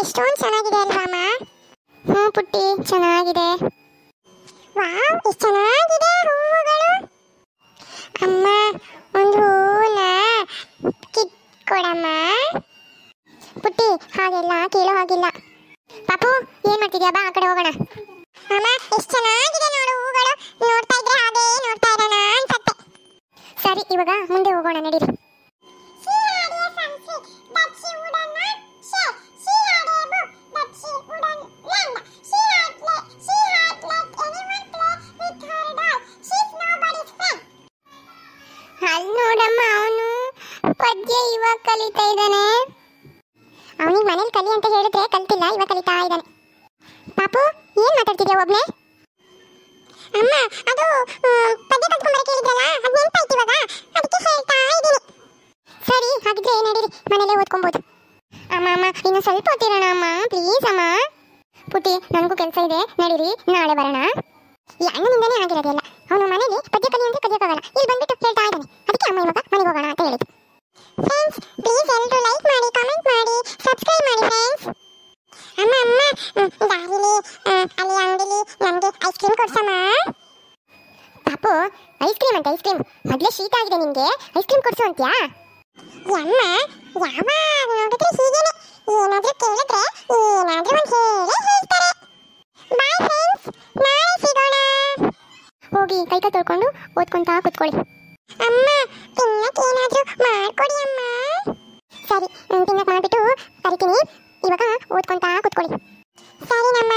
ಎಷ್ಟೊಂದು ಚೆನ್ನಾಗಿದೆ ಅಲ್ವಾ ಅಮ್ಮ? ಹ್ಞೂ ಪುಟ್ಟಿ, ಚೆನ್ನಾಗಿದೆ. ವಾವ್, ಎಷ್ಟು ಚೆನ್ನಾಗಿದೆ ಹೂವುಗಳು. ಅಮ್ಮ, ಒಂದು ಹೂವನ್ನ ಕಿತ್ಕೊಡಮ್ಮ. ಪುಟ್ಟಿ, ಹಾಗೆಲ್ಲ ಕೇಳೋ ಹಾಗಿಲ್ಲ. ಪಾಪು, ಏನ್ ಮಾಡ್ತಿದ್ಯಾ? ಬಾ, ಆ ಕಡೆ ಹೋಗೋಣ. ಅಮ್ಮ, ಎಷ್ಟು ಚೆನ್ನಾಗಿದೆ ನೋಡು ಹೂಗಳು. ನೋಡ್ತಾ ಇದ್ರೆ ಹಾಗೆ ನೋಡ್ತಾ ಇರೋಣ ಅನ್ಸತ್ತೆ. ಸರಿ, ಇವಾಗ ಮುಂದೆ ಹೋಗೋಣ, ನಡೀರಿ. ಅಲ್ಲಿ ನೋಡಮ್ಮ, ಅವನು ಪದ್ಯ ಇವಾಗ ಕಲಿತಾ ಇದ್ದಾನೆ. ಅವನಿಗೆ ಮನೇಲಿ ಕಲಿ ಅಂತ ಹೇಳಿದ್ರೆ ಕಲ್ತಿಲ್ಲ, ಇವಾಗ ಕಲಿತಾ ಇದ್ದಾನೆ. ಪಾಪು, ಏನ್ ಮಾತಾಡ್ತಿದ್ಯಾ ಒಬ್ನೇ? ಅಮ್ಮ, ಅದು ಪದ್ಯ ಕಲ್ತ್ಕೊಂಡ್ಬರಕ್ಕೆ ಹೇಳಿದ್ರಲ್ಲ, ಅದು ನೆನಪಾಯ್ತು ಇವಾಗ, ಅದಕ್ಕೆ ಹೇಳ್ತಾ ಇದ್ದೀನಿ. ಸರಿ, ಹಾಗಿದ್ರೆ ನಡೀರಿ, ಮನೇಲೆ ಓದ್ಕೊಬೋದು. ಅಮ್ಮ ಅಮ್ಮ, ಇನ್ನು ಸ್ವಲ್ಪ ಹೊತ್ತಿರೋಣ ಅಮ್ಮ, ಪ್ಲೀಸ್ ಅಮ್ಮ. ಪುಟ್ಟಿ, ನನಗೂ ಕೆಲಸ ಇದೆ, ನಡೀರಿ, ನಾಳೆ ಬರೋಣ. ಈ ಅಣ್ಣನಿಂದನೇ ಆಗಿರೋದಿಲ್ಲ. ಅವನು ಮನೆಗೆ ಪದ್ಯ ಕಲಿ ಅಂದ್ರೆ ಕಲಿಯೋಕ್ಕಾಗಲ್ಲ, ಇಲ್ಲಿ ಬಂದ್ಬಿಟ್ಟು ಹೇಳ್ತಾ ಇದ್ದಾನೆ. ಅದಕ್ಕೆ ಅಮ್ಮ ಇವಾಗ ಮನೆಗೆ ಹೋಗೋಣ ಅಂತ ಹೇಳಿದ್ದು. ಫ್ರೆಂಡ್ಸ್, ಪ್ಲೀಸ್ ಎಲ್ಲರೂ ಲೈಕ್ ಮಾಡಿ, ಕಾಮೆಂಟ್ ಮಾಡಿ, ಸಬ್ಸ್ಕ್ರೈಬ್ ಮಾಡಿ ಫ್ರೆಂಡ್ಸ್. ಅಮ್ಮ ಅಮ್ಮ, ದಾರಿಲಿ ಅಲ್ಲಿ ಅಂಗಡಿಲಿ ನನಗೆ ಐಸ್ ಕ್ರೀಮ್ ಕೊಡ್ಸಮ್ಮ. ಪಾಪು, ಐಸ್ ಕ್ರೀಮ್ ಅಂತ ಐಸ್ ಕ್ರೀಮ್? ಮೊದಲೇ ಶೀತ ಆಗಿದೆ ನಿಮಗೆ, ಐಸ್ ಕ್ರೀಮ್ ಕೊಡ್ಸು ಅಂತ್ಯಾ? ಅಮ್ಮ, ಯಾವಾಗ ನೋಡಿದ್ರೆ ಹೀಗೇನೆ, ಏನಾದ್ರೂ ಕೇಳಿದ್ರೆ ಏನಾದ್ರೂ ಒಂದು ಹೇಳೇ ಹೇಳ್ತಾರೆ. ಬಾಯ್ ಫ್ರೆಂಡ್ಸ್, ನಾಳೆ ಸಿಗೋಣ. ಹೋಗಿ ಕೈ ತೊಳ್ಕೊಂಡು ಓದ್ಕೊಂತಾ ಕೂತ್ಕೊಳ್ಳಿ. ಅಮ್ಮ, ತಿನ್ನಕ್ಕೆ ಏನಾದ್ರೂ ಮಾಡ್ಕೊಡಿ ಅಮ್ಮ. ಸರಿ, ತಿನ್ನಕ್ಕೆ ಮಾಡ್ಬಿಟ್ಟು ಕರಿತೀನಿ. ಇವಾಗ ಓದ್ಕೊಂತಾ ಕೂತ್ಕೊಳ್ಳಿ. ಸರಿನಮ್ಮ.